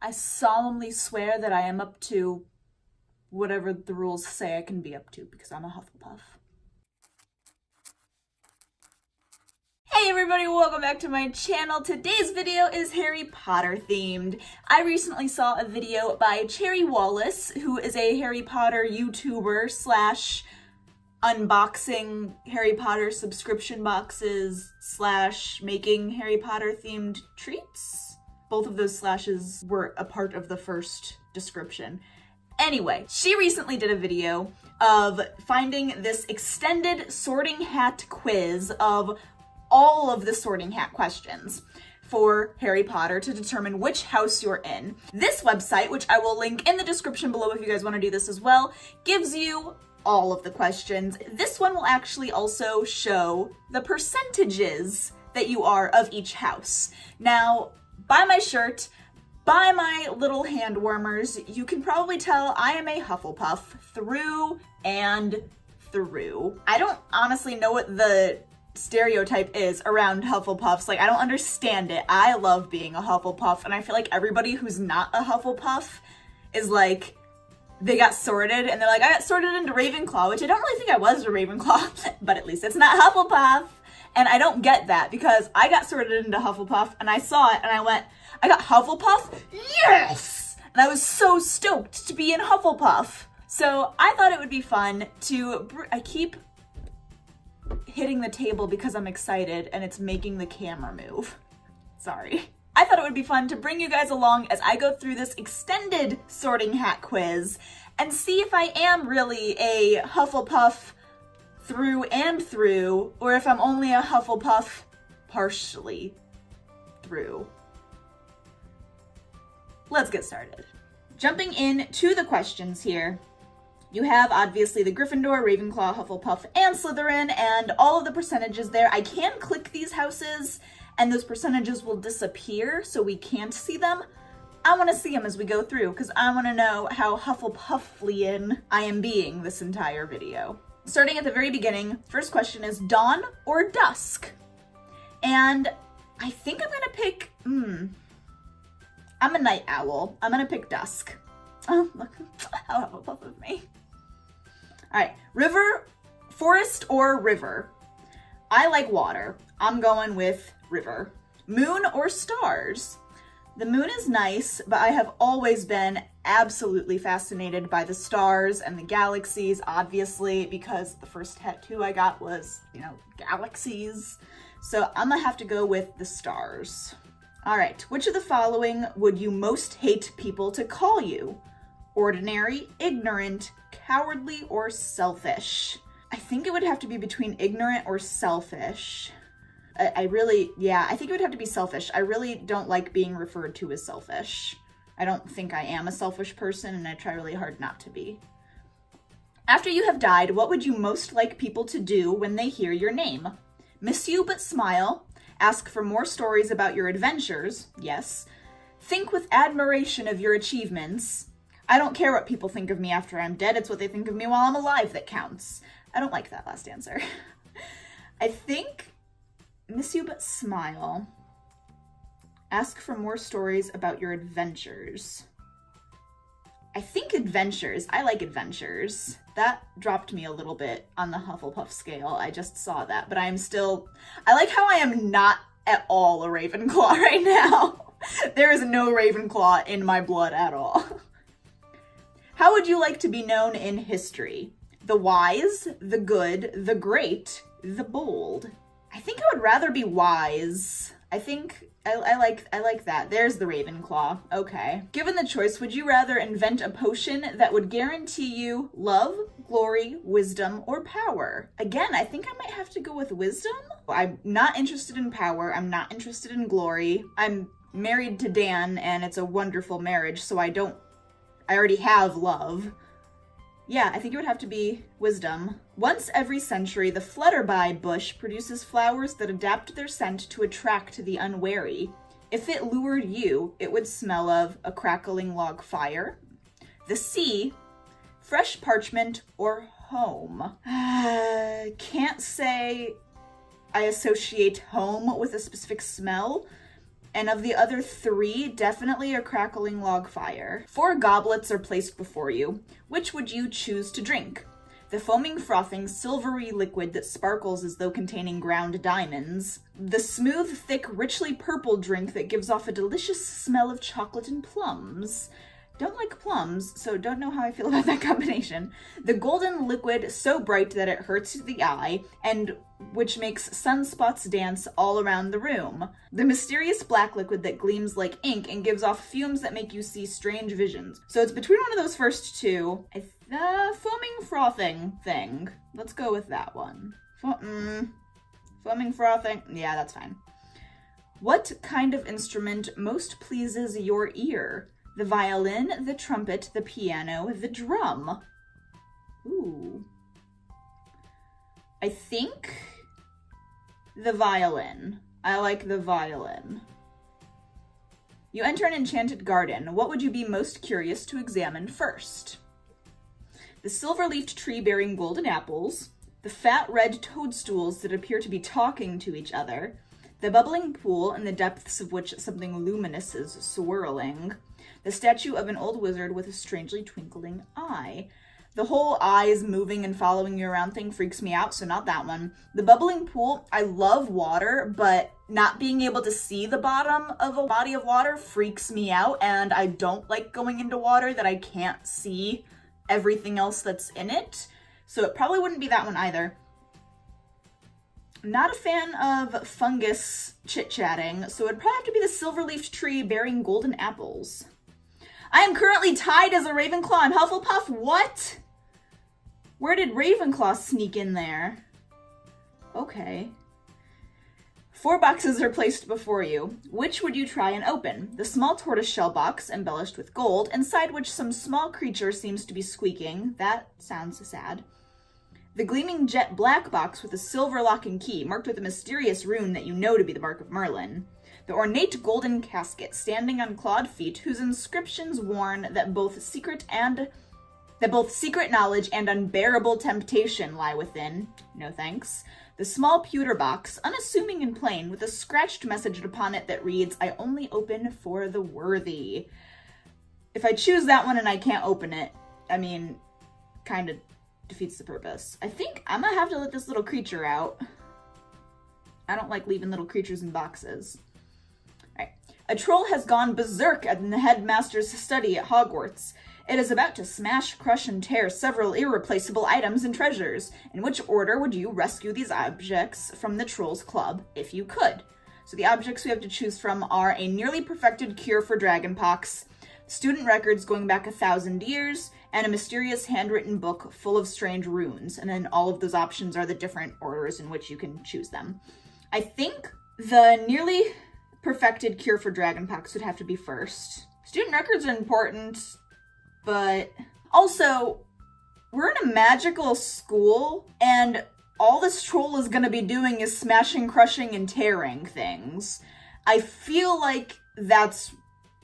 I solemnly swear that I am up to whatever the rules say I can be up to because I'm a Hufflepuff. Hey everybody, welcome back to my channel. Today's video is Harry Potter themed. I recently saw a video by Cherry Wallace, who is a Harry Potter YouTuber slash unboxing Harry Potter subscription boxes slash making Harry Potter themed treats. Both of those slashes were a part of the first description. Anyway, she recently did a video of finding this extended Sorting Hat quiz of all of the Sorting Hat questions for Harry Potter to determine which house you're in. This website, which I will link in the description below if you guys want to do this as well, gives you all of the questions. This one will actually also show the percentages that you are of each house. Now, by my shirt, by my little hand warmers, you can probably tell I am a Hufflepuff through and through. I don't honestly know what the stereotype is around Hufflepuffs. Like, I don't understand it. I love being a Hufflepuff, and I feel like everybody who's not a Hufflepuff is like, they got sorted, and they're like, I got sorted into Ravenclaw, which I don't really think I was a Ravenclaw, but at least it's not Hufflepuff. And I don't get that, because I got sorted into Hufflepuff, and I saw it, and I went, I got Hufflepuff? Yes! And I was so stoked to be in Hufflepuff. So I thought it would be fun to, I keep hitting the table because I'm excited and it's making the camera move. Sorry. I thought it would be fun to bring you guys along as I go through this extended Sorting Hat quiz and see if I am really a Hufflepuff through and through, or if I'm only a Hufflepuff partially through. Let's get started. Jumping in to the questions here. You have, obviously, the Gryffindor, Ravenclaw, Hufflepuff, and Slytherin, and all of the percentages there. I can click these houses, and those percentages will disappear, so we can't see them. I want to see them as we go through, because I want to know how Hufflepuffian I am being this entire video. Starting at the very beginning, first question is dawn or dusk? And I think I'm going to pick, I'm a night owl. I'm going to pick dusk. Oh, look, how Hufflepuff of me. All right, river, forest, or river? I like water. I'm going with river. Moon or stars? The moon is nice, but I have always been absolutely fascinated by the stars and the galaxies, obviously, because the first tattoo I got was, galaxies. So I'm gonna have to go with the stars. All right, which of the following would you most hate people to call you? Ordinary, ignorant, cowardly, or selfish? I think it would have to be between ignorant or selfish. I think it would have to be selfish. I really don't like being referred to as selfish. I don't think I am a selfish person, and I try really hard not to be. After you have died, what would you most like people to do when they hear your name? Miss you but smile. Ask for more stories about your adventures. Yes. Think with admiration of your achievements. I don't care what people think of me after I'm dead. It's what they think of me while I'm alive that counts. I don't like that last answer. I think miss you but smile. Ask for more stories about your adventures. I think adventures. I like adventures. That dropped me a little bit on the Hufflepuff scale. I just saw that, but I like how I am not at all a Ravenclaw right now. There is no Ravenclaw in my blood at all. How would you like to be known in history? The wise, the good, the great, the bold. I think I would rather be wise. I think I like that. There's the Ravenclaw. Okay. Given the choice, would you rather invent a potion that would guarantee you love, glory, wisdom, or power? Again, I think I might have to go with wisdom. I'm not interested in power. I'm not interested in glory. I'm married to Dan, and it's a wonderful marriage, so I already have love. Yeah, I think it would have to be wisdom. Once every century, the flutterby bush produces flowers that adapt their scent to attract the unwary. If it lured you, it would smell of a crackling log fire, the sea, fresh parchment, or home. Can't say I associate home with a specific smell. And of the other 3, definitely a crackling log fire. 4 goblets are placed before you. Which would you choose to drink? The foaming, frothing, silvery liquid that sparkles as though containing ground diamonds. The smooth, thick, richly purple drink that gives off a delicious smell of chocolate and plums. Don't like plums, so don't know how I feel about that combination. The golden liquid so bright that it hurts the eye, and which makes sunspots dance all around the room. The mysterious black liquid that gleams like ink and gives off fumes that make you see strange visions. So it's between one of those first 2. Foaming, frothing thing. Let's go with that one. Foaming, frothing. Yeah, that's fine. What kind of instrument most pleases your ear? The violin, the trumpet, the piano, the drum. Ooh. I think the violin. I like the violin. You enter an enchanted garden. What would you be most curious to examine first? The silver-leafed tree bearing golden apples, the fat red toadstools that appear to be talking to each other, the bubbling pool in the depths of which something luminous is swirling, the statue of an old wizard with a strangely twinkling eye. The whole eyes moving and following you around thing freaks me out, so not that one. The bubbling pool, I love water, but not being able to see the bottom of a body of water freaks me out, and I don't like going into water that I can't see everything else that's in it. So it probably wouldn't be that one either. Not a fan of fungus chit-chatting, so it'd probably have to be the silver-leafed tree bearing golden apples. I am currently tied as a Ravenclaw. I'm Hufflepuff. What? Where did Ravenclaw sneak in there? Okay. 4 boxes are placed before you. Which would you try and open? The small tortoiseshell box, embellished with gold, inside which some small creature seems to be squeaking. That sounds sad. The gleaming jet black box with a silver lock and key, marked with a mysterious rune that you know to be the mark of Merlin. The ornate golden casket, standing on clawed feet, whose inscriptions warn that both secret knowledge and unbearable temptation lie within. No thanks. The small pewter box, unassuming and plain, with a scratched message upon it that reads, "I only open for the worthy." If I choose that one and I can't open it, I mean, kind of defeats the purpose. I think I'm gonna have to let this little creature out. I don't like leaving little creatures in boxes. Alright. A troll has gone berserk in the headmaster's study at Hogwarts. It is about to smash, crush, and tear several irreplaceable items and treasures. In which order would you rescue these objects from the Trolls Club, if you could? So the objects we have to choose from are a nearly perfected cure for dragonpox, student records going back 1,000 years, and a mysterious handwritten book full of strange runes. And then all of those options are the different orders in which you can choose them. I think the nearly perfected cure for dragonpox would have to be first. Student records are important, but also, we're in a magical school, and all this troll is gonna be doing is smashing, crushing, and tearing things. I feel like that's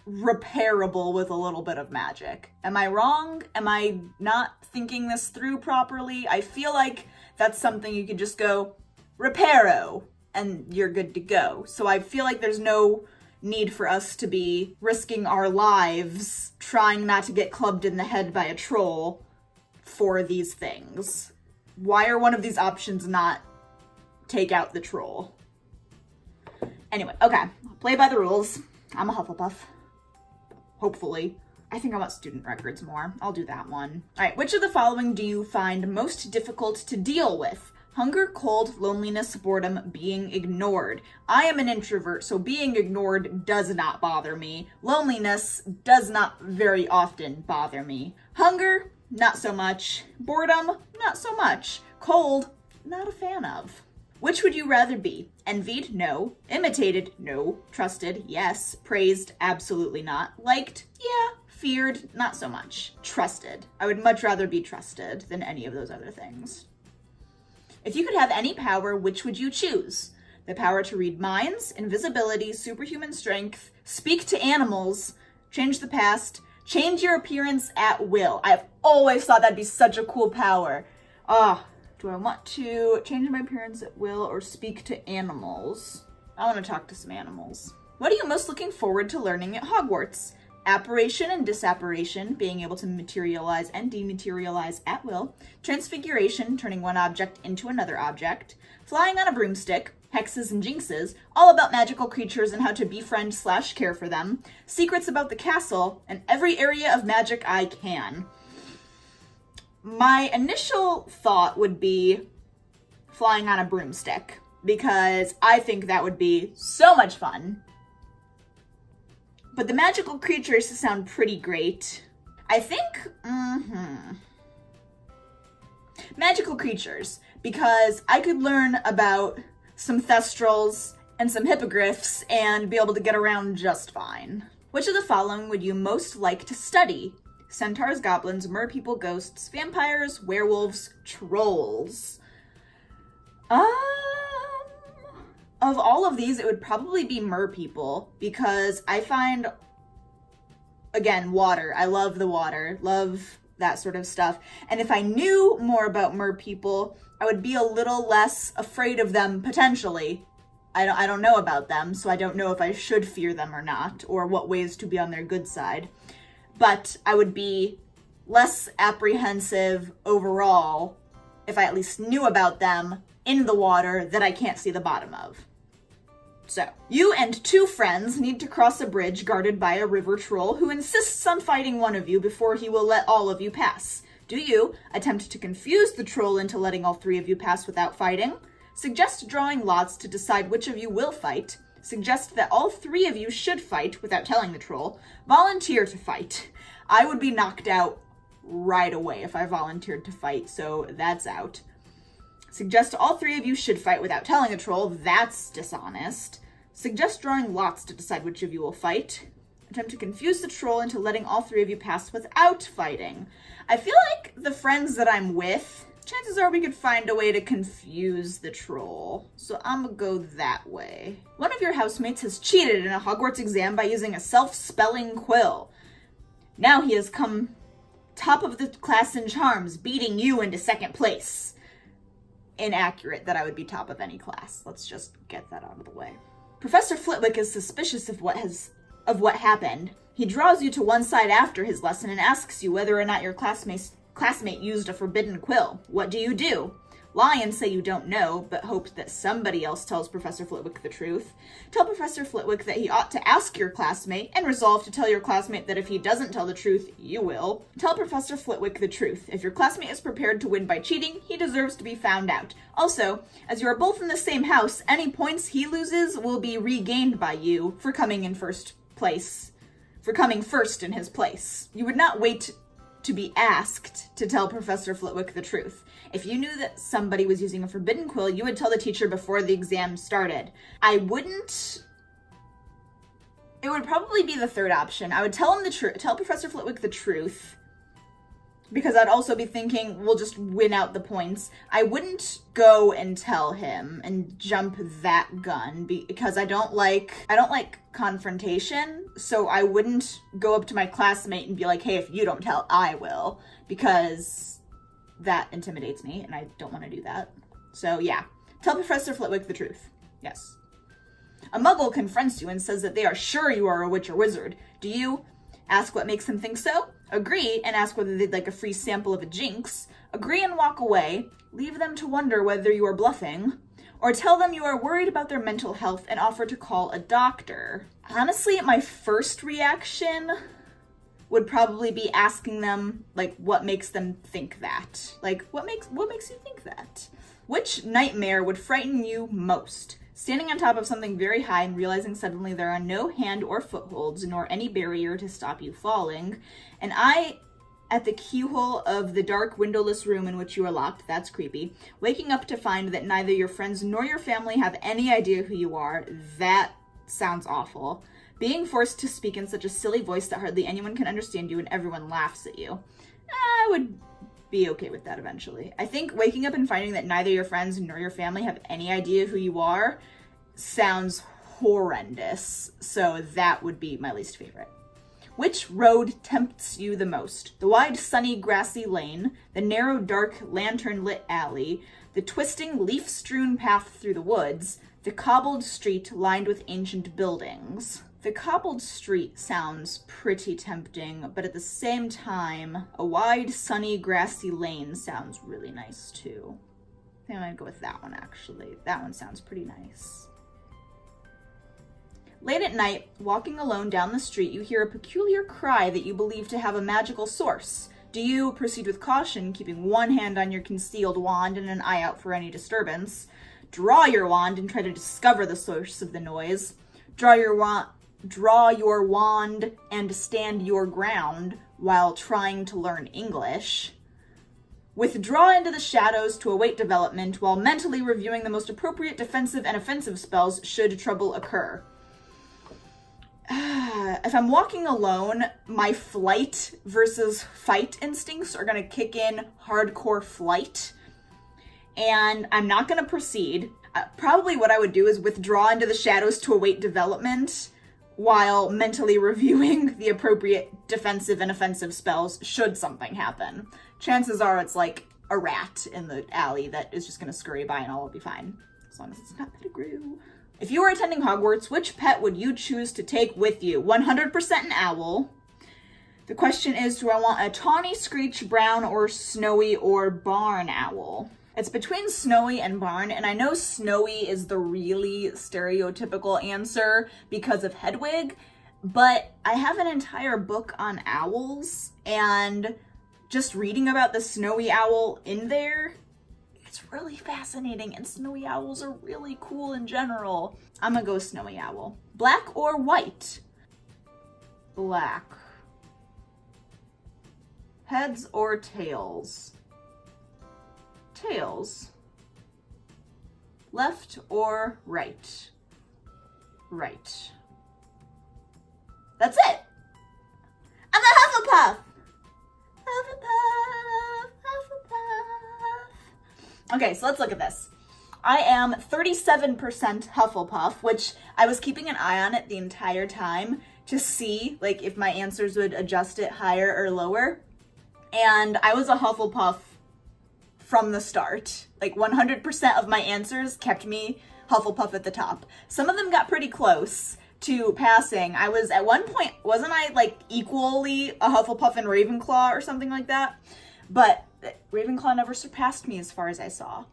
repairable with a little bit of magic. Am I wrong? Am I not thinking this through properly? I feel like that's something you could just go, reparo, and you're good to go. So I feel like there's no need for us to be risking our lives trying not to get clubbed in the head by a troll for these things. Why are one of these options not take out the troll? Anyway, okay. Play by the rules. I'm a Hufflepuff. Hopefully. I think I want student records more. I'll do that one. Alright, which of the following do you find most difficult to deal with? Hunger, cold, loneliness, boredom, being ignored. I am an introvert, so being ignored does not bother me. Loneliness does not very often bother me. Hunger, not so much. Boredom, not so much. Cold, not a fan of. Which would you rather be? Envied? No. Imitated? No. Trusted? Yes. Praised? Absolutely not. Liked? Yeah. Feared? Not so much. Trusted. I would much rather be trusted than any of those other things. If you could have any power, which would you choose? The power to read minds, invisibility, superhuman strength, speak to animals, change the past, change your appearance at will. I've always thought that'd be such a cool power. Do I want to change my appearance at will or speak to animals? I want to talk to some animals. What are you most looking forward to learning at Hogwarts? Apparition and disapparition, being able to materialize and dematerialize at will. Transfiguration, turning one object into another object. Flying on a broomstick. Hexes and jinxes, all about magical creatures and how to befriend/care for them. Secrets about the castle, and every area of magic I can. My initial thought would be flying on a broomstick, because I think that would be so much fun. But the magical creatures sound pretty great. I think, magical creatures, because I could learn about some thestrals and some hippogriffs and be able to get around just fine. Which of the following would you most like to study? Centaurs, goblins, merpeople, ghosts, vampires, werewolves, trolls. Of all of these, it would probably be merpeople, because I find, again, water. I love the water, love that sort of stuff. And if I knew more about merpeople, I would be a little less afraid of them, potentially. I don't know about them, so I don't know if I should fear them or not, or what ways to be on their good side. But I would be less apprehensive overall if I at least knew about them in the water that I can't see the bottom of. So, you and two friends need to cross a bridge guarded by a river troll who insists on fighting one of you before he will let all of you pass. Do you attempt to confuse the troll into letting all three of you pass without fighting? Suggest drawing lots to decide which of you will fight. Suggest that all three of you should fight without telling the troll. Volunteer to fight. I would be knocked out right away if I volunteered to fight, so that's out. Suggest all three of you should fight without telling the troll. That's dishonest. Suggest drawing lots to decide which of you will fight. Attempt to confuse the troll into letting all three of you pass without fighting. I feel like the friends that I'm with, chances are we could find a way to confuse the troll. So I'm gonna go that way. One of your housemates has cheated in a Hogwarts exam by using a self-spelling quill. Now he has come top of the class in charms, beating you into second place. Inaccurate that I would be top of any class. Let's just get that out of the way. Professor Flitwick is suspicious of what happened. He draws you to one side after his lesson and asks you whether or not your classmate used a forbidden quill. What do you do? Lie and say you don't know, but hope that somebody else tells Professor Flitwick the truth. Tell Professor Flitwick that he ought to ask your classmate, and resolve to tell your classmate that if he doesn't tell the truth, you will. Tell Professor Flitwick the truth. If your classmate is prepared to win by cheating, he deserves to be found out. Also, as you are both in the same house, any points he loses will be regained by you for coming first in his place. You would not wait to be asked to tell Professor Flitwick the truth. If you knew that somebody was using a forbidden quill, you would tell the teacher before the exam started. It would probably be the third option. I would tell Professor Flitwick the truth, because I'd also be thinking, we'll just win out the points. I wouldn't go and tell him and jump that gun, because I don't like confrontation, so I wouldn't go up to my classmate and be like, hey, if you don't tell, I will, because that intimidates me, and I don't want to do that. So yeah, tell Professor Flitwick the truth. Yes. A muggle confronts you and says that they are sure you are a witch or wizard. Do you ask what makes them think so? Agree and ask whether they'd like a free sample of a jinx. Agree and walk away. Leave them to wonder whether you are bluffing. Or tell them you are worried about their mental health and offer to call a doctor. Honestly, my first reaction would probably be asking them, like, what makes them think that? Like, what makes you think that? Which nightmare would frighten you most? Standing on top of something very high and realizing suddenly there are no hand or footholds, nor any barrier to stop you falling. An eye at the keyhole of the dark, windowless room in which you are locked. That's creepy. Waking up to find that neither your friends nor your family have any idea who you are. That sounds awful. Being forced to speak in such a silly voice that hardly anyone can understand you and everyone laughs at you. I would be okay with that eventually. I think waking up and finding that neither your friends nor your family have any idea who you are sounds horrendous, so that would be my least favorite. Which road tempts you the most? The wide, sunny, grassy lane, the narrow, dark, lantern-lit alley, the twisting, leaf-strewn path through the woods, The cobbled street lined with ancient buildings. The cobbled street sounds pretty tempting, but at the same time, a wide, sunny, grassy lane sounds really nice too. I think I'm gonna go with that one, actually. That one sounds pretty nice. Late at night, walking alone down the street, you hear a peculiar cry that you believe to have a magical source. Do you proceed with caution, keeping one hand on your concealed wand and an eye out for any disturbance? Draw your wand and try to discover the source of the noise. Draw your wand and stand your ground while trying to learn English. Withdraw into the shadows to await development while mentally reviewing the most appropriate defensive and offensive spells should trouble occur. If I'm walking alone, my flight versus fight instincts are going to kick in hardcore flight, and I'm not going to proceed. Probably what I would do is withdraw into the shadows to await development while mentally reviewing the appropriate defensive and offensive spells should something happen. Chances are it's like a rat in the alley that is just going to scurry by and all will be fine, as long as it's not Pettigrew. If you were attending Hogwarts, which pet would you choose to take with you? 100% an owl. The question is, do I want a tawny, screech, brown, or snowy, or barn owl? It's between snowy and barn, and I know snowy is the really stereotypical answer because of Hedwig, but I have an entire book on owls, and just reading about the snowy owl in there, it's really fascinating, and snowy owls are really cool in general. I'm gonna go snowy owl. Black or white? Black. Heads or tails? Tails. Left or right? Right. That's it! I'm a Hufflepuff! Hufflepuff! Hufflepuff! Okay, so let's look at this. I am 37% Hufflepuff, which I was keeping an eye on it the entire time to see, like, if my answers would adjust it higher or lower. And I was a Hufflepuff from the start. Like, 100% of my answers kept me Hufflepuff at the top. Some of them got pretty close to passing. I was, at one point, wasn't I, like, equally a Hufflepuff and Ravenclaw or something like that? But Ravenclaw never surpassed me as far as I saw.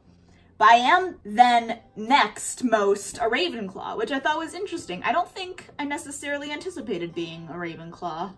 But I am then next most a Ravenclaw, which I thought was interesting. I don't think I necessarily anticipated being a Ravenclaw.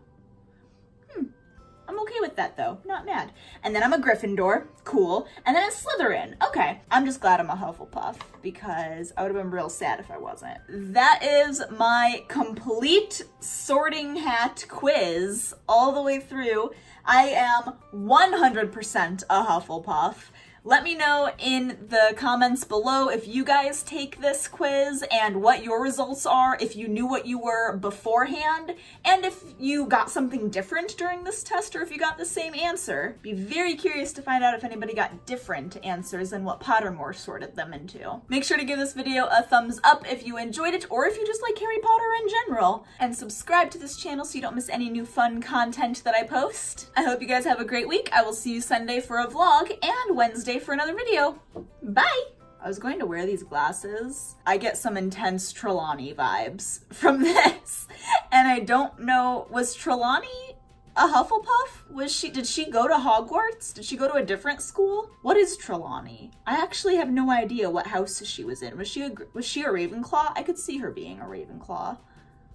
I'm okay with that though, not mad. And then I'm a Gryffindor, cool. And then a Slytherin, okay. I'm just glad I'm a Hufflepuff because I would have been real sad if I wasn't. That is my complete sorting hat quiz all the way through. I am 100% a Hufflepuff. Let me know in the comments below if you guys take this quiz and what your results are, if you knew what you were beforehand, and if you got something different during this test or if you got the same answer. Be very curious to find out if anybody got different answers and what Pottermore sorted them into. Make sure to give this video a thumbs up if you enjoyed it or if you just like Harry Potter in general, and subscribe to this channel so you don't miss any new fun content that I post. I hope you guys have a great week. I will see you Sunday for a vlog and Wednesday for another video. Bye! I was going to wear these glasses. I get some intense Trelawney vibes from this. And I don't know, was Trelawney a Hufflepuff? Did she go to Hogwarts? Did she go to a different school? What is Trelawney? I actually have no idea what house she was in. Was she a Ravenclaw? I could see her being a Ravenclaw.